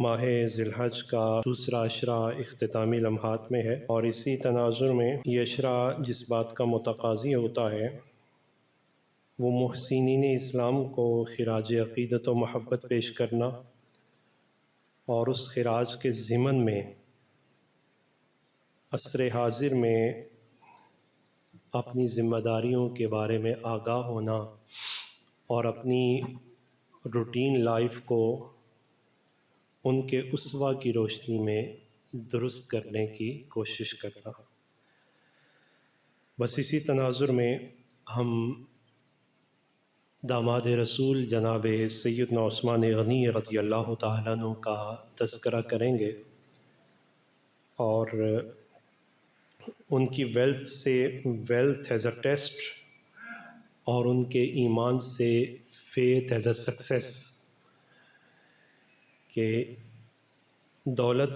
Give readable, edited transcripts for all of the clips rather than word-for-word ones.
ماہ ذی الحج کا دوسرا اشرا اختتامی لمحات میں ہے، اور اسی تناظر میں یہ اشرا جس بات کا متقاضی ہوتا ہے وہ محسنین اسلام کو خراج عقیدت و محبت پیش کرنا، اور اس خراج کے ضمن میں عصر حاضر میں اپنی ذمہ داریوں کے بارے میں آگاہ ہونا اور اپنی روٹین لائف کو ان کے اسوہ کی روشنی میں درست کرنے کی کوشش کرنا۔ بس اسی تناظر میں ہم داماد رسول جناب سیدنا عثمان غنی رضی اللہ تعالیٰ عنہ کا تذکرہ کریں گے، اور ان کی ویلتھ سے ویلتھ ایز اے ٹیسٹ اور ان کے ایمان سے فیتھ ایز اے سکسیس، کہ دولت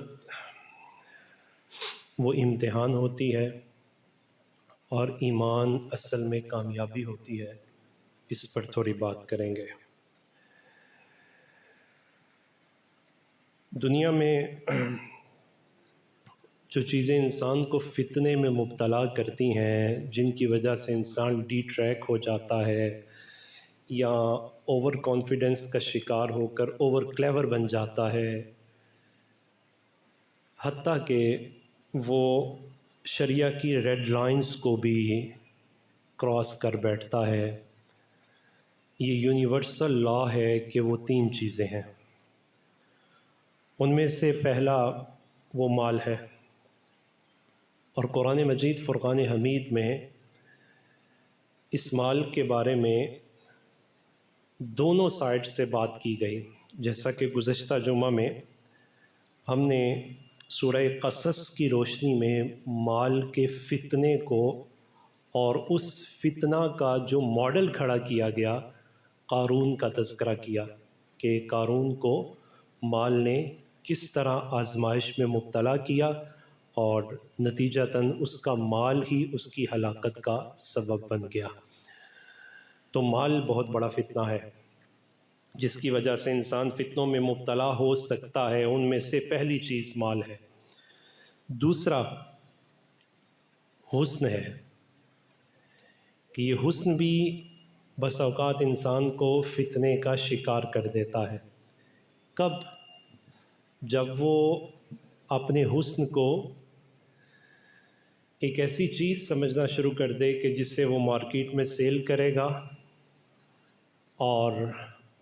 وہ امتحان ہوتی ہے اور ایمان اصل میں کامیابی ہوتی ہے، اس پر تھوڑی بات کریں گے۔ دنیا میں جو چیزیں انسان کو فتنے میں مبتلا کرتی ہیں، جن کی وجہ سے انسان ڈی ٹریک ہو جاتا ہے یا اوور کانفیڈنس کا شکار ہو کر اوور کلیور بن جاتا ہے، حتیٰ کہ وہ شریعہ کی ریڈ لائنز کو بھی کراس کر بیٹھتا ہے، یہ یونیورسل لا ہے کہ وہ تین چیزیں ہیں۔ ان میں سے پہلا وہ مال ہے، اور قرآن مجید فرقان حمید میں اس مال کے بارے میں دونوں سائڈ سے بات کی گئی۔ جیسا کہ گزشتہ جمعہ میں ہم نے سورہ قصص کی روشنی میں مال کے فتنے کو اور اس فتنہ کا جو ماڈل کھڑا کیا گیا قارون کا تذکرہ کیا، کہ قارون کو مال نے کس طرح آزمائش میں مبتلا کیا اور نتیجتاً اس کا مال ہی اس کی ہلاکت کا سبب بن گیا۔ تو مال بہت بڑا فتنہ ہے جس کی وجہ سے انسان فتنوں میں مبتلا ہو سکتا ہے، ان میں سے پہلی چیز مال ہے۔ دوسرا حسن ہے، کہ یہ حسن بھی بس اوقات انسان کو فتنے کا شکار کر دیتا ہے۔ کب؟ جب وہ اپنے حسن کو ایک ایسی چیز سمجھنا شروع کر دے کہ جس سے وہ مارکیٹ میں سیل کرے گا اور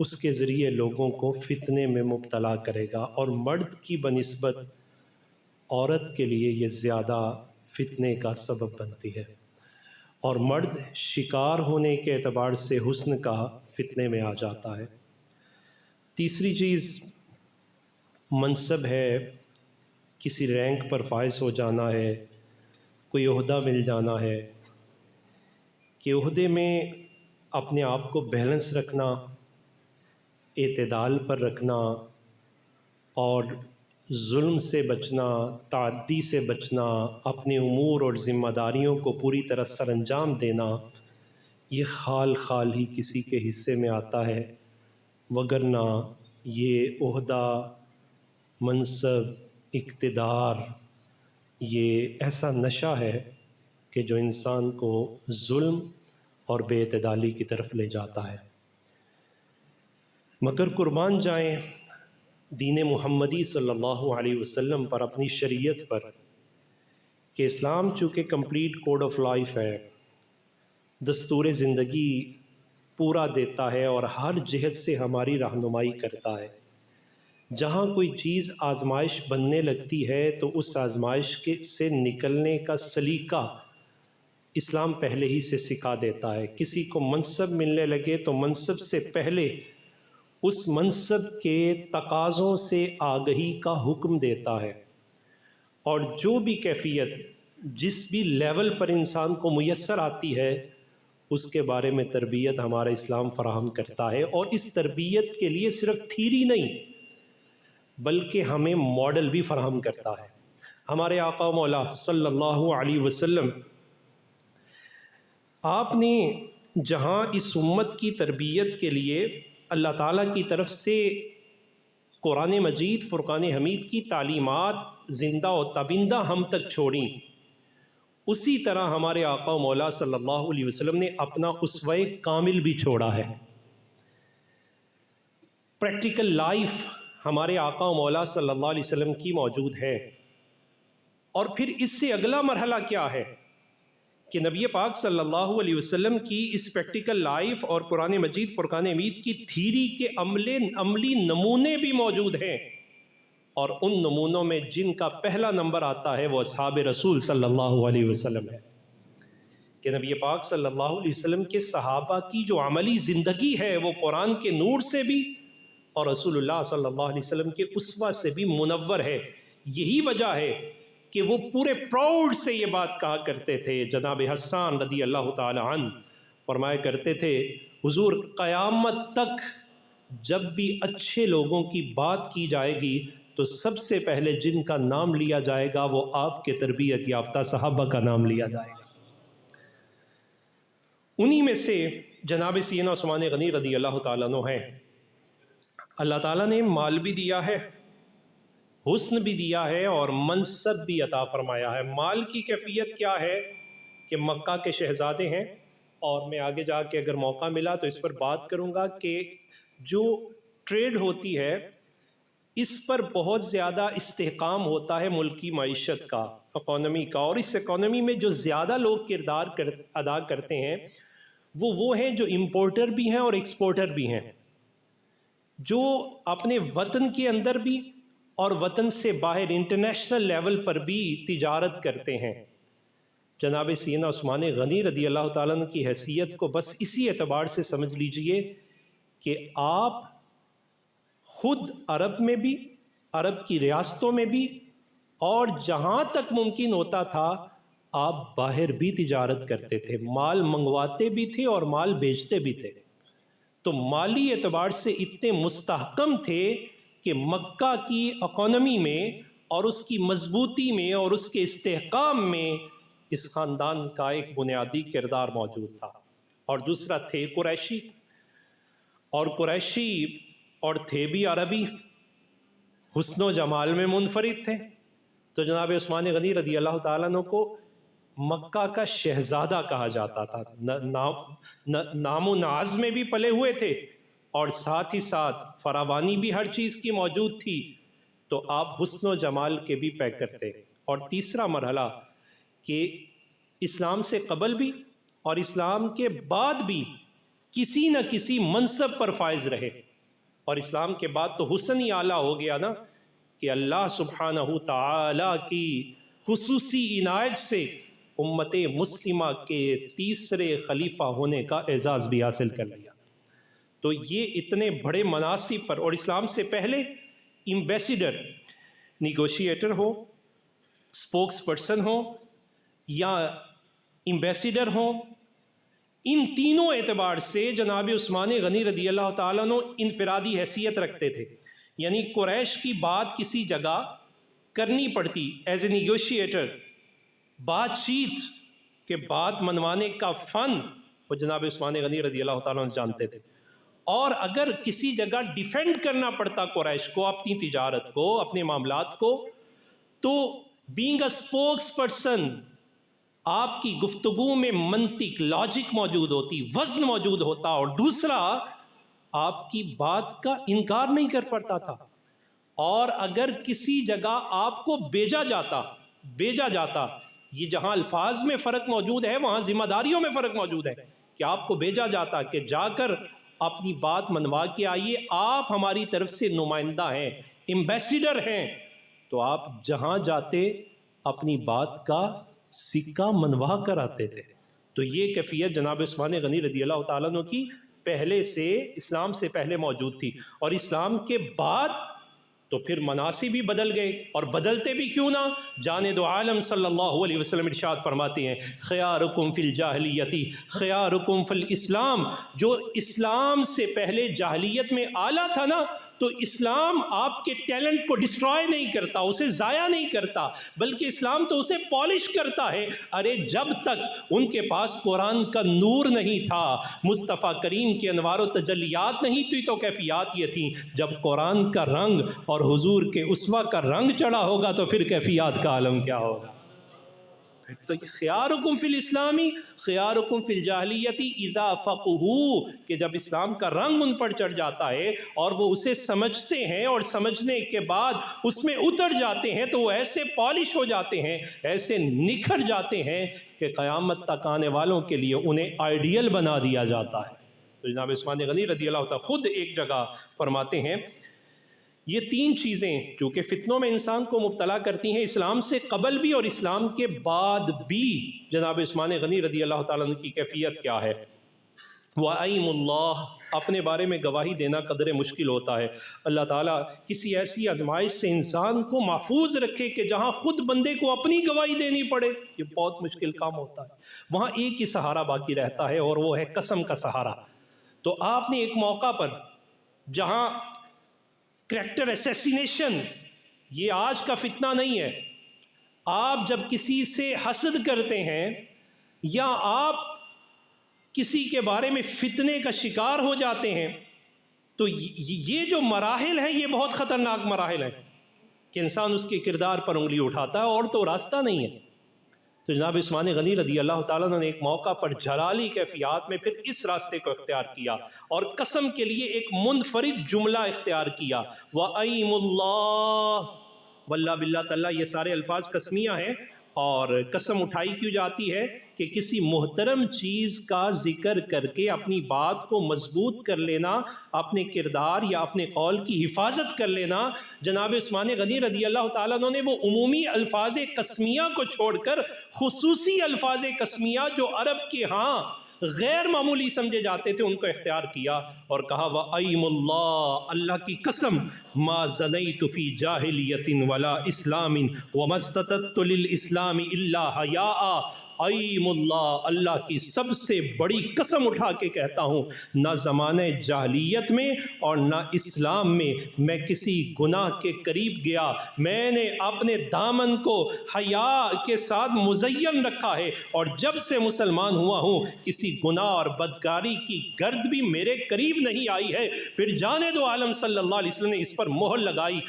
اس کے ذریعے لوگوں کو فتنے میں مبتلا کرے گا، اور مرد کی بنسبت عورت کے لیے یہ زیادہ فتنے کا سبب بنتی ہے، اور مرد شکار ہونے کے اعتبار سے حسن کا فتنے میں آ جاتا ہے۔ تیسری چیز منصب ہے، کسی رینک پر فائز ہو جانا ہے، کوئی عہدہ مل جانا ہے، کہ عہدے میں اپنے آپ کو بیلنس رکھنا، اعتدال پر رکھنا، اور ظلم سے بچنا، تعدی سے بچنا، اپنے امور اور ذمہ داریوں کو پوری طرح سر انجام دینا، یہ خال خال ہی کسی کے حصے میں آتا ہے، وگرنہ یہ عہدہ، منصب، اقتدار یہ ایسا نشہ ہے کہ جو انسان کو ظلم اور بے اعتدالی کی طرف لے جاتا ہے۔ مگر قربان جائیں دین محمدی صلی اللہ علیہ وسلم پر، اپنی شریعت پر، کہ اسلام چونکہ کمپلیٹ کوڈ آف لائف ہے، دستور زندگی پورا دیتا ہے اور ہر جہت سے ہماری رہنمائی کرتا ہے۔ جہاں کوئی چیز آزمائش بننے لگتی ہے تو اس آزمائش سے نکلنے کا سلیقہ اسلام پہلے ہی سے سکھا دیتا ہے۔ کسی کو منصب ملنے لگے تو منصب سے پہلے اس منصب کے تقاضوں سے آگہی کا حکم دیتا ہے، اور جو بھی کیفیت جس بھی لیول پر انسان کو میسر آتی ہے اس کے بارے میں تربیت ہمارا اسلام فراہم کرتا ہے، اور اس تربیت کے لیے صرف تھیوری نہیں بلکہ ہمیں ماڈل بھی فراہم کرتا ہے۔ ہمارے آقا و مولا صلی اللہ علیہ وسلم، آپ نے جہاں اس امت کی تربیت کے لیے اللہ تعالیٰ کی طرف سے قرآن مجید فرقان حمید کی تعلیمات زندہ و تابندہ ہم تک چھوڑیں، اسی طرح ہمارے آقا و مولا صلی اللہ علیہ وسلم نے اپنا اسوہ کامل بھی چھوڑا ہے۔ پریکٹیکل لائف ہمارے آقا و مولا صلی اللہ علیہ وسلم کی موجود ہے۔ اور پھر اس سے اگلا مرحلہ کیا ہے کہ نبی پاک صلی اللہ علیہ وسلم کی اس پریکٹیکل لائف اور قرآن مجید فرقان حمید کی تھیری کے عملی نمونے بھی موجود ہیں، اور ان نمونوں میں جن کا پہلا نمبر آتا ہے وہ اصحاب رسول صلی اللہ علیہ وسلم ہے، کہ نبی پاک صلی اللہ علیہ وسلم کے صحابہ کی جو عملی زندگی ہے وہ قرآن کے نور سے بھی اور رسول اللہ صلی اللہ علیہ وسلم کے اسوہ سے بھی منور ہے۔ یہی وجہ ہے کہ وہ پورے پراؤڈ سے یہ بات کہا کرتے تھے۔ جناب حسان رضی اللہ تعالی عنہ فرمایا کرتے تھے، حضور قیامت تک جب بھی اچھے لوگوں کی بات کی جائے گی تو سب سے پہلے جن کا نام لیا جائے گا وہ آپ کے تربیت یافتہ صحابہ کا نام لیا جائے گا۔ انہی میں سے جناب سیدنا عثمان غنی رضی اللہ تعالیٰ عنہ ہیں۔ اللہ تعالیٰ نے مال بھی دیا ہے، حسن بھی دیا ہے اور منصب بھی عطا فرمایا ہے۔ مال کی کیفیت کیا ہے کہ مکہ کے شہزادے ہیں، اور میں آگے جا کے اگر موقع ملا تو اس پر بات کروں گا کہ جو ٹریڈ ہوتی ہے اس پر بہت زیادہ استحکام ہوتا ہے ملکی معیشت کا، اکانومی کا، اور اس اکانومی میں جو زیادہ لوگ کردار ادا کرتے ہیں وہ ہیں جو امپورٹر بھی ہیں اور ایکسپورٹر بھی ہیں، جو اپنے وطن کے اندر بھی اور وطن سے باہر انٹرنیشنل لیول پر بھی تجارت کرتے ہیں۔ جناب سیدنا عثمان غنی رضی اللہ تعالیٰ عنہ کی حیثیت کو بس اسی اعتبار سے سمجھ لیجئے کہ آپ خود عرب میں بھی، عرب کی ریاستوں میں بھی، اور جہاں تک ممکن ہوتا تھا آپ باہر بھی تجارت کرتے تھے، مال منگواتے بھی تھے اور مال بیچتے بھی تھے۔ تو مالی اعتبار سے اتنے مستحکم تھے کہ مکہ کی اکانومی میں اور اس کی مضبوطی میں اور اس کے استحکام میں اس خاندان کا ایک بنیادی کردار موجود تھا۔ اور دوسرا تھے قریشی، اور قریشی اور تھے بھی عربی، حسن و جمال میں منفرد تھے۔ تو جناب عثمان غنی رضی اللہ تعالیٰ عنہ کو مکہ کا شہزادہ کہا جاتا تھا، نام و ناز میں بھی پلے ہوئے تھے اور ساتھ ہی ساتھ فراوانی بھی ہر چیز کی موجود تھی، تو آپ حسن و جمال کے بھی پیکر تھے۔ اور تیسرا مرحلہ کہ اسلام سے قبل بھی اور اسلام کے بعد بھی کسی نہ کسی منصب پر فائز رہے، اور اسلام کے بعد تو حسن ہی اعلیٰ ہو گیا نا کہ اللہ سبحانہ تعالی کی خصوصی عنایت سے امت مسلمہ کے تیسرے خلیفہ ہونے کا اعزاز بھی حاصل کر لیا۔ تو یہ اتنے بڑے مناصب پر، اور اسلام سے پہلے ambassador, negotiator who, spokes person who یا ایمبیسیڈر ہو، ان تینوں اعتبار سے جناب عثمان غنی رضی اللہ تعالیٰ عنہ انفرادی حیثیت رکھتے تھے۔ یعنی قریش کی بات کسی جگہ کرنی پڑتی ایز اے نیگوشیٹر، بات چیت کے بات منوانے کا فن وہ جناب عثمان غنی رضی اللہ تعالیٰ عنہ جانتے تھے، اور اگر کسی جگہ ڈیفینڈ کرنا پڑتا قریش کو اپنی تجارت کو، اپنے معاملات کو، تو بینگ اے اسپوکس پرسن آپ کی گفتگو میں منطق، لاجک موجود ہوتی، وزن موجود ہوتا، اور دوسرا آپ کی بات کا انکار نہیں کر پاتا تھا۔ اور اگر کسی جگہ آپ کو بھیجا جاتا، یہ جہاں الفاظ میں فرق موجود ہے وہاں ذمہ داریوں میں فرق موجود ہے، کہ آپ کو بھیجا جاتا کہ جا کر اپنی بات منوا کے آئیے، آپ ہماری طرف سے نمائندہ ہیں، ایمبیسیڈر ہیں، تو آپ جہاں جاتے اپنی بات کا سکہ منوا کر آتے تھے۔ تو یہ کیفیت جناب عثمان غنی رضی اللہ تعالیٰ عنہ کی پہلے سے، اسلام سے پہلے موجود تھی، اور اسلام کے بعد تو پھر مناصب بھی بدل گئے، اور بدلتے بھی کیوں نہ، جانے دو عالم صلی اللہ علیہ وسلم ارشاد فرماتے ہیں خیارکم فی الجاہلیتی خیارکم فی الاسلام، جو اسلام سے پہلے جاہلیت میں اعلیٰ تھا نا تو اسلام آپ کے ٹیلنٹ کو ڈسٹرائے نہیں کرتا، اسے ضائع نہیں کرتا، بلکہ اسلام تو اسے پالش کرتا ہے۔ ارے جب تک ان کے پاس قرآن کا نور نہیں تھا، مصطفیٰ کریم کے انوار و تجلیات نہیں تھی، تو کیفیات یہ تھیں۔ جب قرآن کا رنگ اور حضور کے اسوہ کا رنگ چڑھا ہوگا تو پھر کیفیات کا عالم کیا ہوگا؟ تو خیارکم فی الاسلامی خیارکم فی الجاہلیتی اذا فقہوا، کہ جب اسلام کا رنگ ان پر چڑھ جاتا ہے اور وہ اسے سمجھتے ہیں اور سمجھنے کے بعد اس میں اتر جاتے ہیں تو وہ ایسے پالش ہو جاتے ہیں، ایسے نکھر جاتے ہیں کہ قیامت تک آنے والوں کے لیے انہیں آئیڈیل بنا دیا جاتا ہے۔ تو جناب عثمان غنی رضی اللہ تعالیٰ خود ایک جگہ فرماتے ہیں یہ تین چیزیں چونکہ فتنوں میں انسان کو مبتلا کرتی ہیں، اسلام سے قبل بھی اور اسلام کے بعد بھی جناب عثمان غنی رضی اللہ تعالیٰ عنہ کی کیفیت کیا ہے؟ وَأَيْمُ اللَّهِ، اپنے بارے میں گواہی دینا قدر مشکل ہوتا ہے۔ اللہ تعالیٰ کسی ایسی آزمائش سے انسان کو محفوظ رکھے کہ جہاں خود بندے کو اپنی گواہی دینی پڑے، یہ بہت مشکل کام ہوتا ہے۔ وہاں ایک ہی سہارا باقی رہتا ہے اور وہ ہے قسم کا سہارا۔ تو آپ نے ایک موقع پر جہاں کریکٹر اسیسینیشن یہ آج کا فتنہ نہیں ہے، آپ جب کسی سے حسد کرتے ہیں یا آپ کسی کے بارے میں فتنے کا شکار ہو جاتے ہیں تو یہ جو مراحل ہیں یہ بہت خطرناک مراحل ہیں کہ انسان اس کے کردار پر انگلی اٹھاتا ہے اور تو راستہ نہیں ہے۔ تو جناب عثمان غنی رضی اللہ تعالیٰ نے ایک موقع پر جلالی کیفیات میں پھر اس راستے کو اختیار کیا اور قسم کے لیے ایک منفرد جملہ اختیار کیا، وَأَيْمُ اللَّهِ، واللہ باللہ تعالیٰ، یہ سارے الفاظ قسمیہ ہیں اور قسم اٹھائی کیوں جاتی ہے کہ کسی محترم چیز کا ذکر کر کے اپنی بات کو مضبوط کر لینا، اپنے کردار یا اپنے قول کی حفاظت کر لینا۔ جناب عثمان غنی رضی اللہ تعالیٰ عنہ نے وہ عمومی الفاظ قسمیہ کو چھوڑ کر خصوصی الفاظ قسمیہ جو عرب کے ہاں غیر معمولی سمجھے جاتے تھے ان کو اختیار کیا اور کہا وَأَيْمُ اللَّهِ، اللہ کی قسم، مَا زَنَيْتُ فِي جَاهِلِيَّةٍ وَلَا إِسْلَامٍ وَمَا اسْتَطَعْتُ لِلْإِسْلَامِ إِلَّا حَيَاءً۔ ایم اللہ، اللہ کی سب سے بڑی قسم اٹھا کے کہتا ہوں، نہ زمانہ جاہلیت میں اور نہ اسلام میں میں کسی گناہ کے قریب گیا۔ میں نے اپنے دامن کو حیا کے ساتھ مزین رکھا ہے اور جب سے مسلمان ہوا ہوں کسی گناہ اور بدکاری کی گرد بھی میرے قریب نہیں آئی ہے۔ پھر جانے دو عالم صلی اللہ علیہ وسلم نے اس پر مہر لگائی۔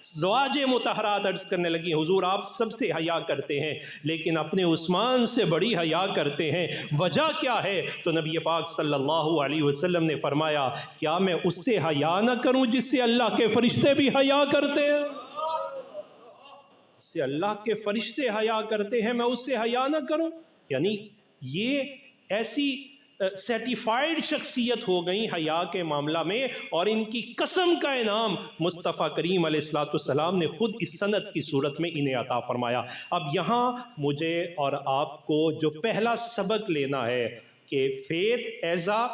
زواج مطہرات عرض کرنے لگی، حضور آپ سب سے حیا کرتے ہیں لیکن اپنے عثمان سے بڑی حیا کرتے ہیں، وجہ کیا ہے؟ تو نبی پاک صلی اللہ علیہ وسلم نے فرمایا، کیا میں اس سے حیا نہ کروں جس سے اللہ کے فرشتے بھی حیا کرتے ہیں؟ اس سے اللہ کے فرشتے حیا کرتے ہیں، میں اس سے حیا نہ کروں؟ یعنی یہ ایسی سیٹیفائیڈ شخصیت ہو گئی حیا کے معاملہ میں، اور ان کی قسم کا انعام مصطفیٰ کریم علیہ الصلوۃ والسلام نے خود اس سند کی صورت میں انہیں عطا فرمایا۔ اب یہاں مجھے اور آپ کو جو پہلا سبق لینا ہے کہ فیتھ ایز اے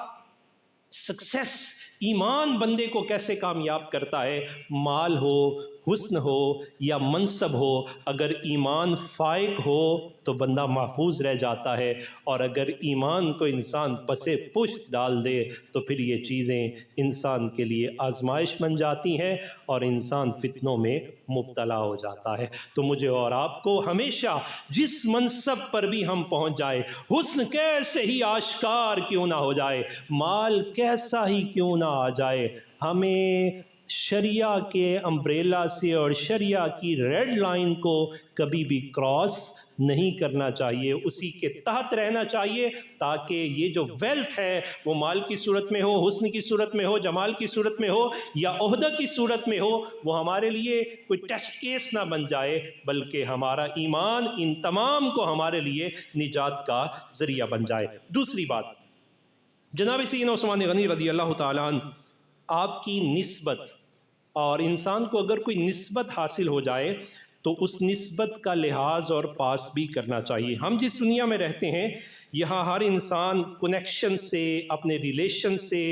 سکسیس، ایمان بندے کو کیسے کامیاب کرتا ہے۔ مال ہو، حسن ہو یا منصب ہو، اگر ایمان فائق ہو تو بندہ محفوظ رہ جاتا ہے، اور اگر ایمان کو انسان پسے پشت ڈال دے تو پھر یہ چیزیں انسان کے لیے آزمائش بن جاتی ہیں اور انسان فتنوں میں مبتلا ہو جاتا ہے۔ تو مجھے اور آپ کو ہمیشہ جس منصب پر بھی ہم پہنچ جائے، حسن کیسے ہی آشکار کیوں نہ ہو جائے، مال کیسا ہی کیوں نہ آ جائے، ہمیں شریعہ کے امبریلا سے اور شریعہ کی ریڈ لائن کو کبھی بھی کراس نہیں کرنا چاہیے، اسی کے تحت رہنا چاہیے، تاکہ یہ جو ویلتھ ہے وہ مال کی صورت میں ہو، حسن کی صورت میں ہو، جمال کی صورت میں ہو یا عہدہ کی صورت میں ہو، وہ ہمارے لیے کوئی ٹیسٹ کیس نہ بن جائے، بلکہ ہمارا ایمان ان تمام کو ہمارے لیے نجات کا ذریعہ بن جائے۔ دوسری بات، جناب سیدنا عثمان غنی رضی اللہ تعالیٰ عنہ، آپ کی نسبت، اور انسان کو اگر کوئی نسبت حاصل ہو جائے تو اس نسبت کا لحاظ اور پاس بھی کرنا چاہیے۔ ہم جس دنیا میں رہتے ہیں یہاں ہر انسان کنیکشن سے، اپنے ریلیشن سے،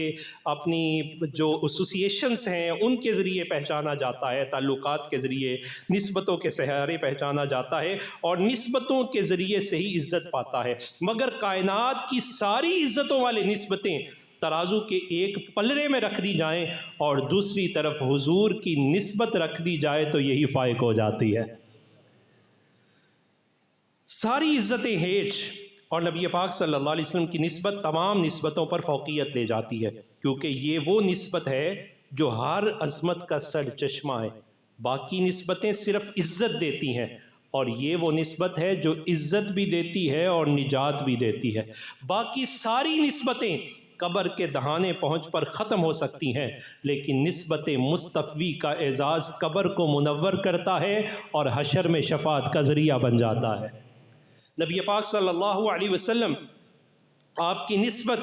اپنی جو ایسوسیشنز ہیں ان کے ذریعے پہچانا جاتا ہے، تعلقات کے ذریعے، نسبتوں کے سہارے پہچانا جاتا ہے اور نسبتوں کے ذریعے سے ہی عزت پاتا ہے۔ مگر کائنات کی ساری عزتوں والے نسبتیں ترازو کے ایک پلڑے میں رکھ دی جائیں اور دوسری طرف حضور کی نسبت رکھ دی جائے تو یہی فائق ہو جاتی ہے۔ ساری عزتیں ہیج اور نبی پاک صلی اللہ علیہ وسلم کی نسبت تمام نسبتوں پر فوقیت لے جاتی ہے، کیونکہ یہ وہ نسبت ہے جو ہر عظمت کا سر چشمہ ہے۔ باقی نسبتیں صرف عزت دیتی ہیں، اور یہ وہ نسبت ہے جو عزت بھی دیتی ہے اور نجات بھی دیتی ہے۔ باقی ساری نسبتیں قبر کے دہانے پہنچ پر ختم ہو سکتی ہیں، لیکن نسبت مصطفی کا اعزاز قبر کو منور کرتا ہے اور حشر میں شفاعت کا ذریعہ بن جاتا ہے۔ نبی پاک صلی اللہ علیہ وسلم آپ کی نسبت،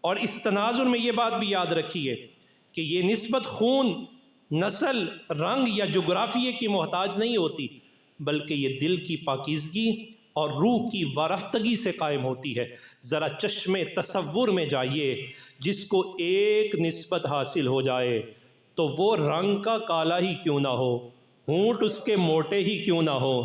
اور اس تناظر میں یہ بات بھی یاد رکھیے کہ یہ نسبت خون، نسل، رنگ یا جغرافیے کی محتاج نہیں ہوتی، بلکہ یہ دل کی پاکیزگی اور روح کی وارفتگی سے قائم ہوتی ہے۔ ذرا چشمے تصور میں جائیے، جس کو ایک نسبت حاصل ہو جائے تو وہ رنگ کا کالا ہی کیوں نہ ہو، ہونٹ اس کے موٹے ہی کیوں نہ ہو،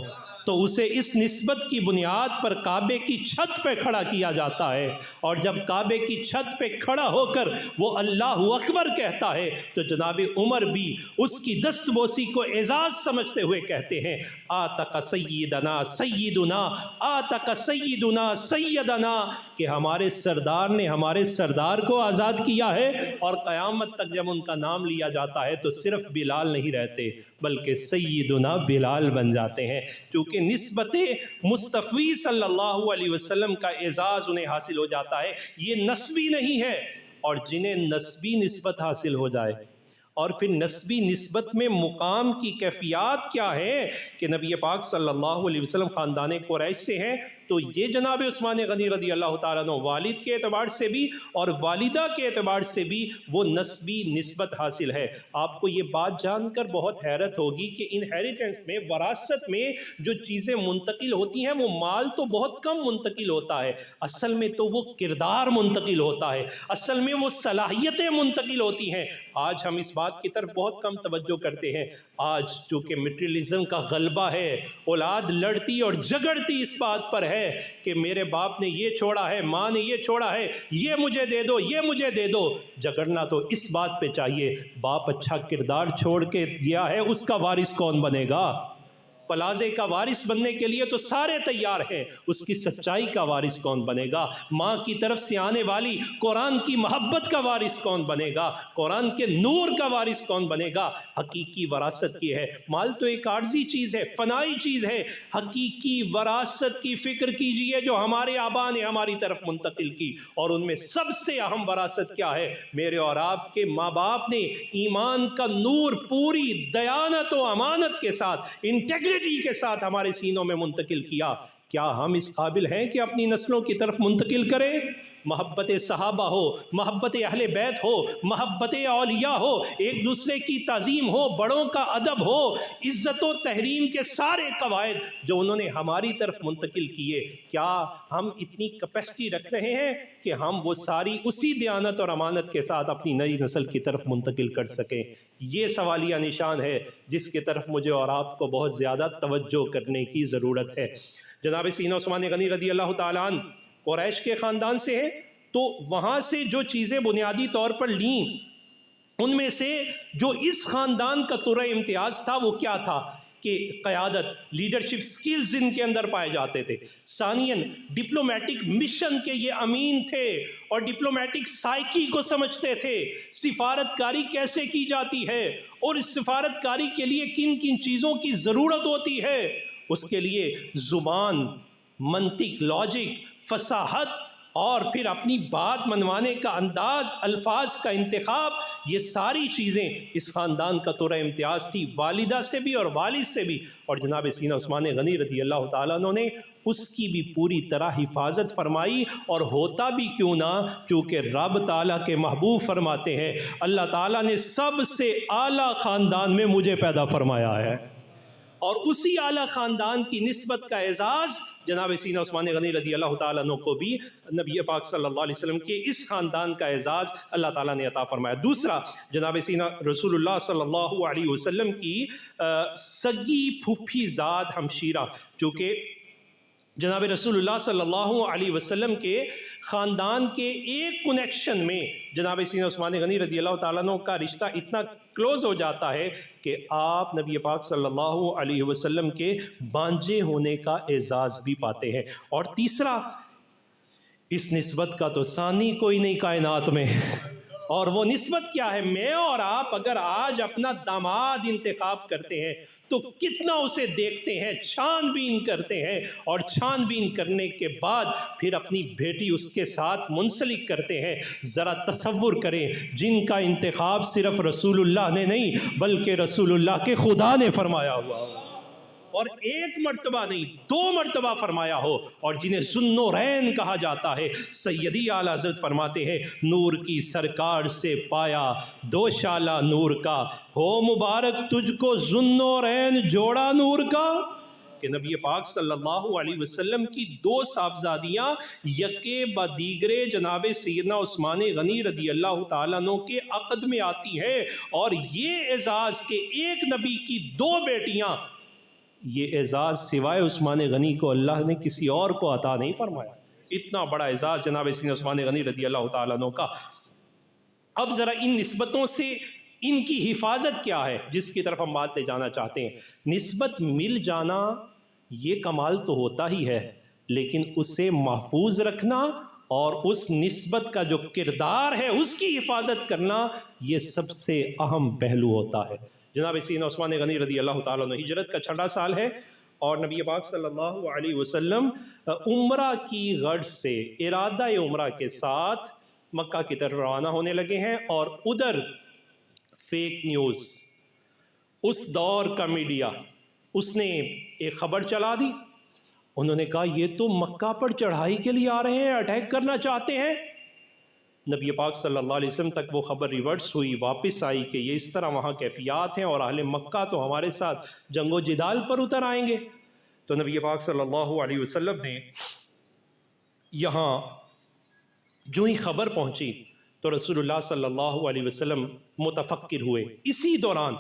تو اسے اس نسبت کی بنیاد پر کعبے کی چھت پہ کھڑا کیا جاتا ہے، اور جب کعبے کی چھت پہ کھڑا ہو کر وہ اللہ اکبر کہتا ہے تو جناب عمر بھی اس کی دست بوسی کو اعزاز سمجھتے ہوئے کہتے ہیں، آتک سیدنا سیدنا، آتک سیدنا سیدنا، کہ ہمارے سردار نے ہمارے سردار کو آزاد کیا ہے۔ اور قیامت تک جب ان کا نام لیا جاتا ہے تو صرف بلال نہیں رہتے بلکہ سیدنا بلال بن جاتے ہیں، چونکہ نسبت مصطفی صلی اللہ علیہ وسلم کا اعزاز انہیں حاصل ہو جاتا ہے۔ یہ نسبی نہیں ہے، اور جنہیں نسبی نسبت حاصل ہو جائے، اور پھر نسبی نسبت میں مقام کی کیفیات کیا ہے کہ نبی پاک صلی اللہ علیہ وسلم خاندان قریش سے ہیں، تو یہ جناب عثمان غنی رضی اللہ تعالیٰ عنہ والد کے اعتبار سے بھی اور والدہ کے اعتبار سے بھی وہ نسبی نسبت حاصل ہے۔ آپ کو یہ بات جان کر بہت حیرت ہوگی کہ انہیریٹنس میں، وراثت میں جو چیزیں منتقل ہوتی ہیں وہ مال تو بہت کم منتقل ہوتا ہے، اصل میں تو وہ کردار منتقل ہوتا ہے، اصل میں وہ صلاحیتیں منتقل ہوتی ہیں۔ آج ہم اس بات کی طرف بہت کم توجہ کرتے ہیں۔ آج چونکہ میٹریلزم کا غلبہ ہے، اولاد لڑتی اور جھگڑتی اس بات پر ہے کہ میرے باپ نے یہ چھوڑا ہے، ماں نے یہ چھوڑا ہے، یہ مجھے دے دو، یہ مجھے دے دو۔ جھگڑنا تو اس بات پہ چاہیے، باپ اچھا کردار چھوڑ کے دیا ہے، اس کا وارث کون بنے گا؟ پلازے کا وارث بننے کے لیے تو سارے تیار ہیں، اس کی سچائی کا وارث کون بنے گا؟ ماں کی طرف سے آنے والی قرآن کی محبت کا وارث کون بنے گا؟ قرآن کے نور کا وارث کون بنے گا؟ حقیقی وراثت کی ہے، مال تو ایک عارضی چیز ہے، فنائی چیز ہے۔ حقیقی وراثت کی فکر کیجئے جو ہمارے آبا نے ہماری طرف منتقل کی، اور ان میں سب سے اہم وراثت کیا ہے؟ میرے اور آپ کے ماں باپ نے ایمان کا نور پوری دیانت و امانت کے ساتھ، انٹیگریٹی کے ساتھ ہمارے سینوں میں منتقل کیا۔ کیا ہم اس قابل ہیں کہ اپنی نسلوں کی طرف منتقل کریں؟ محبت صحابہ ہو، محبت اہل بیت ہو، محبت اولیاء ہو، ایک دوسرے کی تعظیم ہو، بڑوں کا ادب ہو، عزت و تحریم کے سارے قواعد جو انہوں نے ہماری طرف منتقل کیے، کیا ہم اتنی کیپیسٹی رکھ رہے ہیں کہ ہم وہ ساری اسی دیانت اور امانت کے ساتھ اپنی نئی نسل کی طرف منتقل کر سکیں؟ یہ سوالیہ نشان ہے جس کی طرف مجھے اور آپ کو بہت زیادہ توجہ کرنے کی ضرورت ہے۔ جناب سیدنا عثمان غنی رضی اللہ تعالیٰ عنہ قریش کے خاندان سے ہیں، تو وہاں سے جو چیزیں بنیادی طور پر لیں، ان میں سے جو اس خاندان کا طرح امتیاز تھا وہ کیا تھا کہ قیادت، لیڈرشپ سکلز ان کے اندر پائے جاتے تھے۔ ثانیاً ڈپلومیٹک مشن کے یہ امین تھے اور ڈپلومیٹک سائیکی کو سمجھتے تھے، سفارت کاری کیسے کی جاتی ہے اور اس سفارت کاری کے لیے کن کن چیزوں کی ضرورت ہوتی ہے، اس کے لیے زبان، منطق، لاجک، فصاحت اور پھر اپنی بات منوانے کا انداز، الفاظ کا انتخاب، یہ ساری چیزیں اس خاندان کا طرح امتیاز تھی، والدہ سے بھی اور والد سے بھی۔ اور جناب سیدنا عثمان غنی رضی اللہ تعالیٰ عنہ نے اس کی بھی پوری طرح حفاظت فرمائی، اور ہوتا بھی کیوں نہ، چونکہ رب تعالیٰ کے محبوب فرماتے ہیں اللہ تعالیٰ نے سب سے اعلیٰ خاندان میں مجھے پیدا فرمایا ہے، اور اسی اعلیٰ خاندان کی نسبت کا اعزاز جناب سیدنا عثمان غنی رضی اللہ تعالیٰ عنہ کو بھی نبی پاک صلی اللہ علیہ وسلم کے اس خاندان کا اعزاز اللہ تعالیٰ نے عطا فرمایا۔ دوسرا، جناب سیدنا رسول اللہ صلی اللہ علیہ وسلم کی سگی پھوپھی زاد ہمشیرہ، جو کہ جناب رسول اللہ صلی اللہ علیہ وسلم کے خاندان کے ایک کنیکشن میں جناب سیدنا عثمان غنی رضی اللہ تعالیٰ عنہ کا رشتہ اتنا کلوز ہو جاتا ہے کہ آپ نبی پاک صلی اللہ علیہ وسلم کے بانجے ہونے کا اعزاز بھی پاتے ہیں۔ اور تیسرا، اس نسبت کا تو ثانی کوئی نہیں کائنات میں، اور وہ نسبت کیا ہے؟ میں اور آپ اگر آج اپنا داماد انتخاب کرتے ہیں تو کتنا اسے دیکھتے ہیں، چھان بین کرتے ہیں، اور چھان بین کرنے کے بعد پھر اپنی بیٹی اس کے ساتھ منسلک کرتے ہیں۔ ذرا تصور کریں، جن کا انتخاب صرف رسول اللہ نے نہیں بلکہ رسول اللہ کے خدا نے فرمایا ہوا، اور ایک مرتبہ نہیں 2 مرتبہ فرمایا ہو، اور جنہیں ذوالنورین کہا جاتا ہے۔ سیدی اعلیٰ حضرت فرماتے ہیں، نور کی سرکار سے پایا دوشالہ نور کا، ہو مبارک تجھ کو ذوالنورین جوڑا نور کا، کہ نبی پاک صلی اللہ علیہ وسلم کی 2 صاحبزادیاں یکے بدیگرے جناب سیدنا عثمان غنی رضی اللہ تعالیٰ عنہ کے عقد میں آتی ہیں، اور یہ اعزاز کہ ایک نبی کی 2 بیٹیاں، یہ اعزاز سوائے عثمان غنی کو اللہ نے کسی اور کو عطا نہیں فرمایا۔ اتنا بڑا اعزاز جناب سیدنا عثمان غنی رضی اللہ تعالیٰ عنہ کا۔ اب ذرا ان نسبتوں سے ان کی حفاظت کیا ہے، جس کی طرف ہم بات لے جانا چاہتے ہیں۔ نسبت مل جانا یہ کمال تو ہوتا ہی ہے، لیکن اسے محفوظ رکھنا اور اس نسبت کا جو کردار ہے اس کی حفاظت کرنا، یہ سب سے اہم پہلو ہوتا ہے۔ جناب سیدنا عثمان غنی رضی اللہ تعالیٰ عنہ ہجرت کا 6واں سال ہے، اور نبی پاک صلی اللہ علیہ وسلم عمرہ کی غرض سے، ارادہ عمرہ کے ساتھ مکہ کی طرف روانہ ہونے لگے ہیں، اور ادھر فیک نیوز، اس دور کا میڈیا، اس نے ایک خبر چلا دی۔ انہوں نے کہا یہ تو مکہ پر چڑھائی کے لیے آ رہے ہیں، اٹیک کرنا چاہتے ہیں۔ نبی پاک صلی اللہ علیہ وسلم تک وہ خبر ریورس ہوئی، واپس آئی کہ یہ اس طرح وہاں کیفیات ہیں، اور اہل مکہ تو ہمارے ساتھ جنگ و جدال پر اتر آئیں گے۔ تو نبی پاک صلی اللہ علیہ وسلم نے یہاں جو ہی خبر پہنچی تو رسول اللہ صلی اللہ علیہ وسلم متفکر ہوئے۔ اسی دوران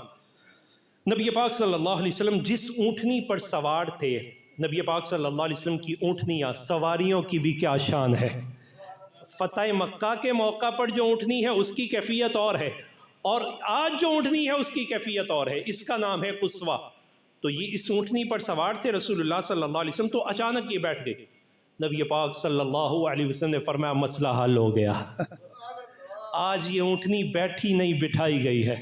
نبی پاک صلی اللہ علیہ وسلم جس اونٹنی پر سوار تھے، نبی پاک صلی اللہ علیہ وسلم کی اونٹنیاں، سواریوں کی بھی کیا شان ہے۔ فتح مکہ کے موقع پر جو اونٹنی ہے اس کی کیفیت اور ہے، اور آج جو اونٹنی ہے اس کی کیفیت اور ہے۔ اس کا نام ہے قصوہ۔ تو یہ اس اونٹنی پر سوار تھے رسول اللہ صلی اللہ علیہ وسلم، تو اچانک یہ بیٹھ گئے۔ نبی پاک صلی اللہ علیہ وسلم نے فرمایا مسئلہ حل ہو گیا، آج یہ اونٹنی بیٹھی نہیں بٹھائی گئی ہے۔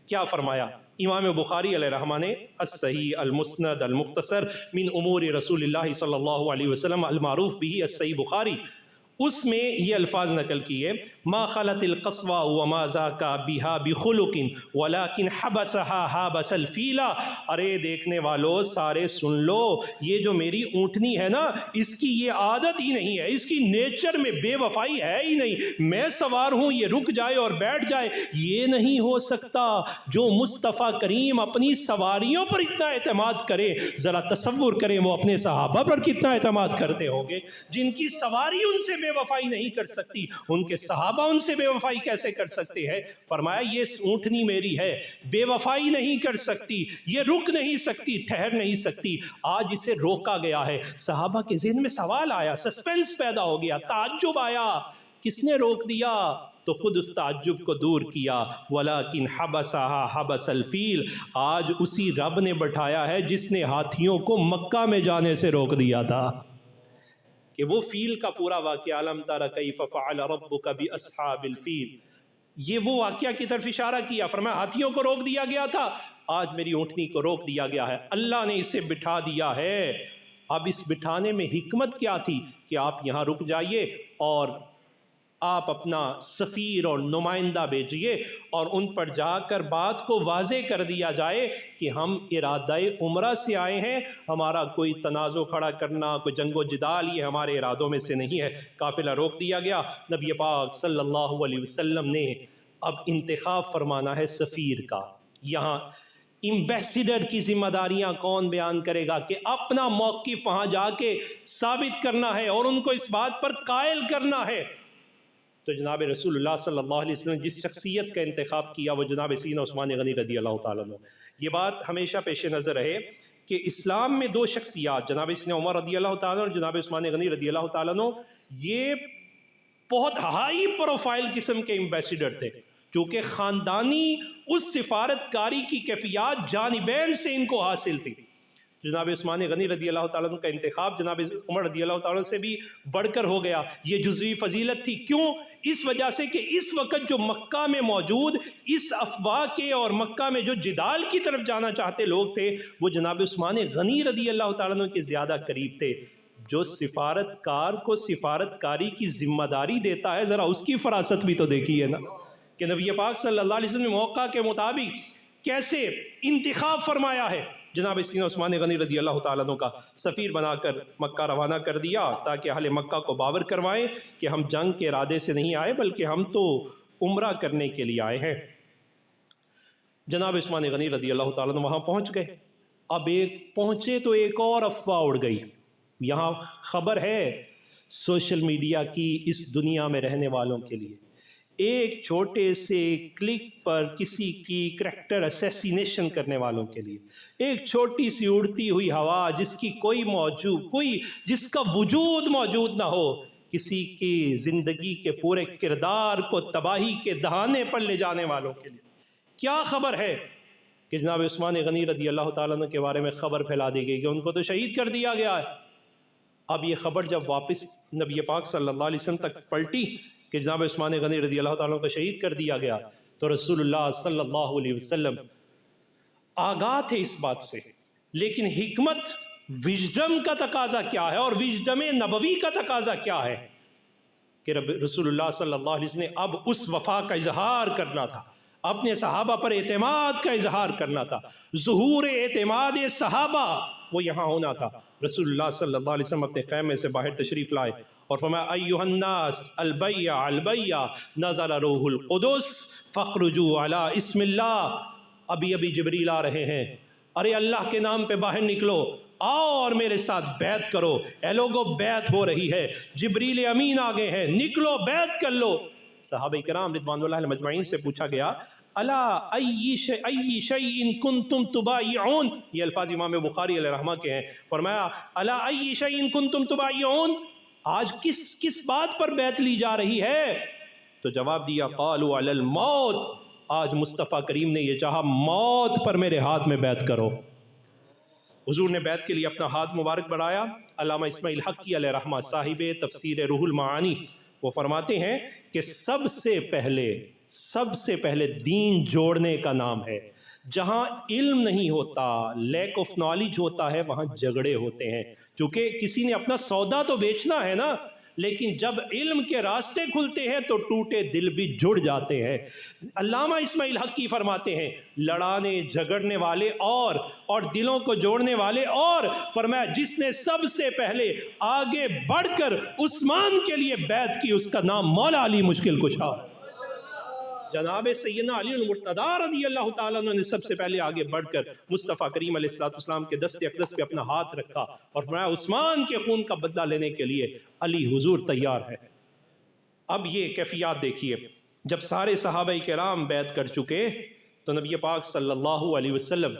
کیا فرمایا؟ امام بخاری علیہ رحمہ نے الصحیح المسند المختصر من امور رسول اللہ صلی اللہ علیہ وسلم المعروف به الصحیح بخاری، اس میں یہ الفاظ نقل کیے، ما خلت القصوى وما ذاك بها بخلق ولكن حبسها حابس الفیلا۔ ارے دیکھنے والو سارے سن لو، یہ جو میری اونٹنی ہے نا، اس کی یہ عادت ہی نہیں ہے، اس کی نیچر میں بے وفائی ہے ہی نہیں۔ میں سوار ہوں، یہ رک جائے اور بیٹھ جائے، یہ نہیں ہو سکتا۔ جو مصطفیٰ کریم اپنی سواریوں پر اتنا اعتماد کرے، ذرا تصور کریں وہ اپنے صحابہ پر کتنا اعتماد کرتے ہوں گے۔ جن کی سواری ان سے بے وفائی نہیں کر سکتی، ان کے صحابہ ان سے بے وفائی کیسے کر سکتے ہیں؟ فرمایا یہ اونٹنی میری ہے، بے وفائی نہیں کر سکتی، یہ رک نہیں سکتی، ٹھہر نہیں سکتی۔ آج اسے روکا گیا ہے۔ صحابہ کے ذہن میں سوال آیا، سسپینس پیدا ہو گیا، تعجب آیا، کس نے روک دیا؟ تو خود اس تعجب کو دور کیا، وَلَكِنْ حَبَسَهَا حَبَسَ الْفِيلِ۔ آج اسی رب نے بٹھایا ہے جس نے ہاتھیوں کو مکہ میں جانے سے روک دیا تھا۔ کہ وہ فیل کا پورا واقعہ، الم تر کیف فعل ربک باصحاب الفیل، یہ وہ واقعہ کی طرف اشارہ کیا۔ فرمایا ہاتھیوں کو روک دیا گیا تھا، آج میری اونٹنی کو روک دیا گیا ہے، اللہ نے اسے بٹھا دیا ہے۔ اب اس بٹھانے میں حکمت کیا تھی کہ آپ یہاں رک جائیے، اور آپ اپنا سفیر اور نمائندہ بھیجیے، اور ان پر جا کر بات کو واضح کر دیا جائے کہ ہم ارادہ عمرہ سے آئے ہیں، ہمارا کوئی تنازع کھڑا کرنا، کوئی جنگ و جدال یہ ہمارے ارادوں میں سے نہیں ہے۔ قافلہ روک دیا گیا۔ نبی پاک صلی اللہ علیہ وسلم نے اب انتخاب فرمانا ہے سفیر کا۔ یہاں ایمبیسیڈر کی ذمہ داریاں کون بیان کرے گا کہ اپنا موقف وہاں جا کے ثابت کرنا ہے اور ان کو اس بات پر قائل کرنا ہے۔ تو جناب رسول اللہ صلی اللہ علیہ وسلم جس شخصیت کا انتخاب کیا وہ جناب سیدنا عثمان غنی رضی اللہ تعالیٰ عنہ۔ یہ بات ہمیشہ پیش نظر رہے کہ اسلام میں دو شخصیات جناب سیدنا عمر رضی اللہ تعالیٰ اور جناب عثمان غنی رضی اللہ تعالیٰ عنہ یہ بہت ہائی پروفائل قسم کے ایمبیسیڈر تھے، چونکہ خاندانی اس سفارت کاری کی کیفیات جانبین سے ان کو حاصل تھی۔ جناب عثمان غنی رضی اللہ تعالیٰ عنہ کا انتخاب جناب عمر رضی اللہ تعالیٰ عنہ سے بھی بڑھ کر ہو گیا۔ یہ جزوی فضیلت تھی، کیوں؟ اس وجہ سے کہ اس وقت جو مکہ میں موجود اس افواہ کے اور مکہ میں جو جدال کی طرف جانا چاہتے لوگ تھے وہ جناب عثمان غنی رضی اللہ تعالیٰ عنہ کے زیادہ قریب تھے۔ جو سفارت کار کو سفارت کاری کی ذمہ داری دیتا ہے، ذرا اس کی فراست بھی تو دیکھیے نا، کہ نبی پاک صلی اللہ علیہ وسلم نے موقع کے مطابق کیسے انتخاب فرمایا ہے۔ جناب سیدنا عثمان غنی رضی اللہ تعالیٰ عنہ کا سفیر بنا کر مکہ روانہ کر دیا تاکہ اہل مکہ کو باور کروائیں کہ ہم جنگ کے ارادے سے نہیں آئے بلکہ ہم تو عمرہ کرنے کے لیے آئے ہیں۔ جناب عثمان غنی رضی اللہ تعالیٰ عنہ وہاں پہنچ گئے۔ اب پہنچے تو ایک اور افواہ اڑ گئی۔ یہاں خبر ہے سوشل میڈیا کی اس دنیا میں رہنے والوں کے لیے، ایک چھوٹے سے کلک پر کسی کی کریکٹر اسیسینیشن کرنے والوں کے لیے، ایک چھوٹی سی اڑتی ہوئی ہوا جس کی جس کا وجود موجود نہ ہو، کسی کی زندگی کے پورے کردار کو تباہی کے دہانے پر لے جانے والوں کے لیے کیا خبر ہے کہ جناب عثمان غنی رضی اللہ تعالیٰ عنہ کے بارے میں خبر پھیلا دی گئی کہ ان کو تو شہید کر دیا گیا ہے۔ اب یہ خبر جب واپس نبی پاک صلی اللہ علیہ وسلم تک پلٹی کہ جناب عثمان غنی رضی اللہ تعالیٰ عنہ کو شہید کر دیا گیا، تو رسول اللہ صلی اللہ علیہ وسلم آگاہ تھے اس بات سے، لیکن حکمت وژڈم کا تقاضا کیا ہے اور وژڈم نبوی کا تقاضا کیا ہے کہ رسول اللہ صلی اللہ علیہ وسلم نے اب اس وفا کا اظہار کرنا تھا، اپنے صحابہ پر اعتماد کا اظہار کرنا تھا، ظہور اعتماد صحابہ وہ یہاں ہونا تھا۔ رسول اللہ صلی اللہ علیہ وسلم اپنے خیمے سے باہر تشریف لائے اور فرمایا ایھا الناس البیع البیع نزل روح القدس فاخرجوا علی اسم اللہ۔ ابھی جبریل آ رہے ہیں، ارے اللہ کے نام پہ باہر نکلو، آؤ اور میرے ساتھ بیعت کرو۔ اے لوگو بیعت ہو رہی ہے، جبریل امین آگے ہیں، نکلو بیعت کر لو۔ صحابہ کرام رضوان اللہ علیہم اجمعین سے پوچھا گیا الا ای شیء کنتم تبایعون، یہ الفاظ امام بخاری علیہ رحمہ کے ہیں۔ فرمایا الا ای شیء کنتم تبایعون، آج کس بات پر بیعت لی جا رہی ہے؟ تو جواب دیا قالوا علی الموت، آج مصطفیٰ کریم نے یہ چاہا موت پر میرے ہاتھ میں بیعت کرو۔ حضور نے بیعت کے لیے اپنا ہاتھ مبارک بڑھایا۔ علامہ اسماعیل حقی علیہ رحمہ صاحب تفسیر روح المعانی وہ فرماتے ہیں کہ سب سے پہلے دین جوڑنے کا نام ہے۔ جہاں علم نہیں ہوتا، لیک آف نالج ہوتا ہے، وہاں جھگڑے ہوتے ہیں، چونکہ کسی نے اپنا سودا تو بیچنا ہے نا، لیکن جب علم کے راستے کھلتے ہیں تو ٹوٹے دل بھی جڑ جاتے ہیں۔ علامہ اسماعیل حقی فرماتے ہیں لڑانے جھگڑنے والے اور دلوں کو جوڑنے والے اور، فرمایا جس نے سب سے پہلے آگے بڑھ کر عثمان کے لیے بیعت کی اس کا نام مولا علی مشکل کشا۔ جناب سیدنا علی المرتضی رضی اللہ تعالیٰ عنہ نے سب سے پہلے آگے بڑھ کر مصطفیٰ کریم علیہ السلام کے دست اقدس پہ اپنا ہاتھ رکھا اور فرمایا عثمان کے خون کا بدلہ لینے کے لیے علی حضور تیار ہے۔ اب یہ کیفیات دیکھیے، جب سارے صحابہ کرام بیعت کر چکے تو نبی پاک صلی اللہ علیہ وسلم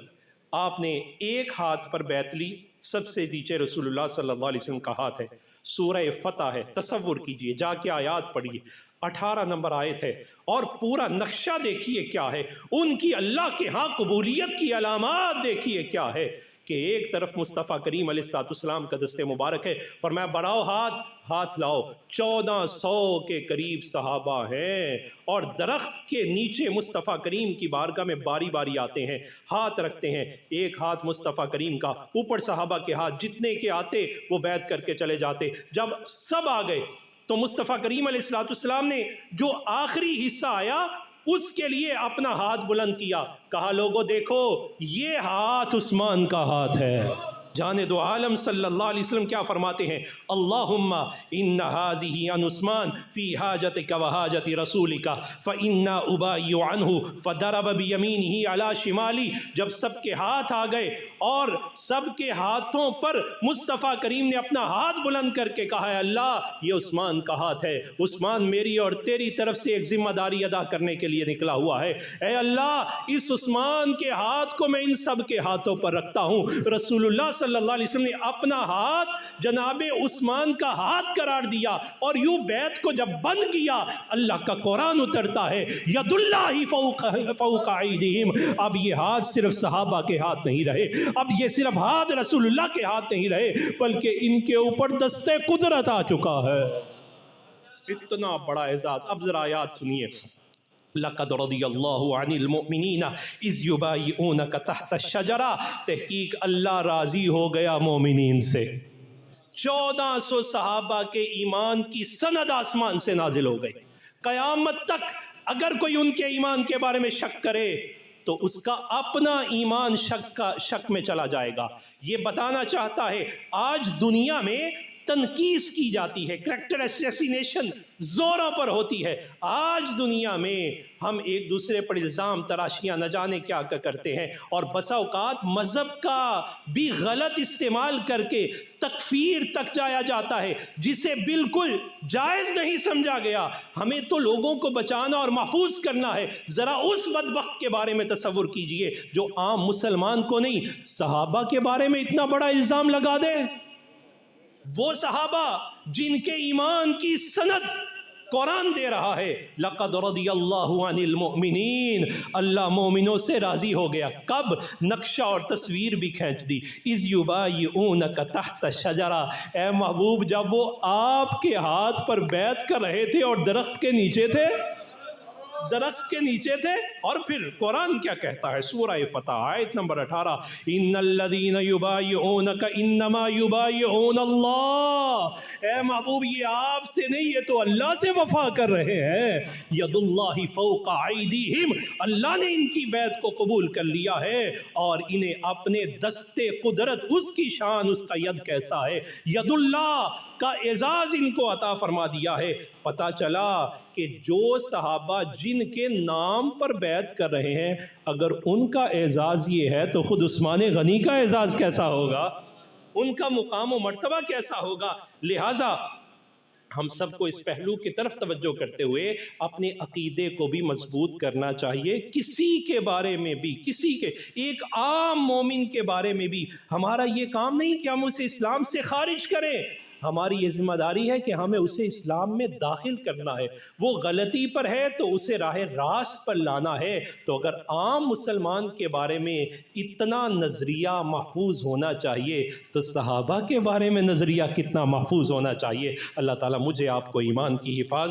آپ نے ایک ہاتھ پر بیعت لی، سب سے نیچے رسول اللہ صلی اللہ علیہ وسلم کا ہاتھ ہے، سورہ فتح ہے، تصور کیجئے، جا کے آیات پڑھیے، 18 نمبر آیت ہے، اور پورا نقشہ دیکھیے کیا ہے، ان کی اللہ کے ہاں قبولیت کی علامات دیکھیے کیا ہے کہ ایک طرف مصطفیٰ کریم علیہ السلام کا دست مبارک ہے، فرمایا بڑھاؤ ہاتھ لاؤ، 1400 کے قریب صحابہ ہیں، اور درخت کے نیچے مصطفیٰ کریم کی بارگاہ میں باری باری آتے ہیں، ہاتھ رکھتے ہیں، ایک ہاتھ مصطفیٰ کریم کا، اوپر صحابہ کے ہاتھ، جتنے کے آتے وہ بیعت کر کے چلے جاتے۔ جب سب آ گئے تو مصطفیٰ کریم علیہ السلام نے جو آخری حصہ آیا اس کے لیے اپنا ہاتھ بلند کیا، کہا لوگوں دیکھو یہ ہاتھ عثمان کا ہاتھ ہے، جانے دو عالم صلی اللہ علیہ وسلم کیا فرماتے ہیں؟ اللہم ان ہذہ عن عثمان فی حاجتک و حاجت رسولک فانا ابایع عنہ فضرب بیمینہ علی شمالی. جب سب کے ہاتھ آ گئے اور سب کے ہاتھوں پر مصطفیٰ کریم نے اپنا ہاتھ بلند کر کے کہا ہے اللہ یہ عثمان کا ہاتھ ہے، عثمان میری اور تیری طرف سے ایک ذمہ داری ادا کرنے کے لیے نکلا ہوا ہے، اے اللہ اس عثمان کے ہاتھ کو میں ان سب کے ہاتھوں پر رکھتا ہوں. رسول اللہ صلی اللہ علیہ وسلم نے اپنا ہاتھ جناب عثمان کا ہاتھ قرار دیا اور یوں بیعت کو جب بند کیا اللہ کا قرآن اترتا ہے ید اللہ فوق ایدیہم. اب یہ ہاتھ صرف صحابہ کے ہاتھ نہیں رہے، اب یہ صرف ہاتھ رسول اللہ کے ہاتھ نہیں رہے، بلکہ ان کے اوپر دستے قدرت آ چکا ہے. اتنا بڑا اعزاز. اب ذرا آیات سنیے. لقد رضی اللہ عن المؤمنین اذ یبایعونک تحت الشجرہ. تحقیق اللہ راضی ہو گیا مومنین سے. 1400 صحابہ کے ایمان کی سند آسمان سے نازل ہو گئی. قیامت تک اگر کوئی ان کے ایمان کے بارے میں شک کرے تو اس کا اپنا ایمان شک میں چلا جائے گا. یہ بتانا چاہتا ہے آج دنیا میں تنقیص کی جاتی ہے، کریکٹر اسیسینیشن زوروں پر ہوتی ہے. آج دنیا میں ہم ایک دوسرے پر الزام تراشیاں نہ جانے کیا کرتے ہیں، اور بسا اوقات مذہب کا بھی غلط استعمال کر کے تکفیر تک جایا جاتا ہے جسے بالکل جائز نہیں سمجھا گیا. ہمیں تو لوگوں کو بچانا اور محفوظ کرنا ہے. ذرا اس بدبخت کے بارے میں تصور کیجئے جو عام مسلمان کو نہیں صحابہ کے بارے میں اتنا بڑا الزام لگا دے. وہ صحابہ جن کے ایمان کی سند قرآن دے رہا ہے. لقد رضی اللہ عن المؤمنین. اللہ مومنوں سے راضی ہو گیا. کب؟ نقشہ اور تصویر بھی کھینچ دی. اذ یبایعونک تحت الشجرہ. اے محبوب جب وہ آپ کے ہاتھ پر بیعت کر رہے تھے اور درخت کے نیچے تھے، درخت کے نیچے تھے. اور پھر قرآن کیا کہتا ہے؟ سورہ فتح آیت نمبر 18 ان الذین یبایعونک انما یبایعون اللہ. اے محبوب یہ آپ سے نہیں، یہ تو اللہ سے وفا کر رہے ہیں. ید اللہ فوق ایدیہم. اللہ نے ان کی بیعت کو قبول کر لیا ہے اور انہیں اپنے دستے قدرت، اس کی شان، اس کا ید کیسا ہے، ید اللہ کا اعزاز ان کو عطا فرما دیا ہے. پتہ چلا کہ جو صحابہ جن کے نام پر بیعت کر رہے ہیں اگر ان کا اعزاز یہ ہے تو خود عثمان غنی کا اعزاز کیسا ہوگا، ان کا مقام و مرتبہ کیسا ہوگا. لہٰذا ہم سب کو اس پہلو کی طرف توجہ کرتے ہوئے اپنے عقیدے کو بھی مضبوط کرنا چاہیے. کسی کے بارے میں بھی، کسی کے ایک عام مومن کے بارے میں بھی ہمارا یہ کام نہیں کہ ہم اسے اسلام سے خارج کریں. ہماری یہ ذمہ داری ہے کہ ہمیں اسے اسلام میں داخل کرنا ہے. وہ غلطی پر ہے تو اسے راہ راست پر لانا ہے. تو اگر عام مسلمان کے بارے میں اتنا نظریہ محفوظ ہونا چاہیے تو صحابہ کے بارے میں نظریہ کتنا محفوظ ہونا چاہیے. اللہ تعالیٰ مجھے آپ کو ایمان کی حفاظت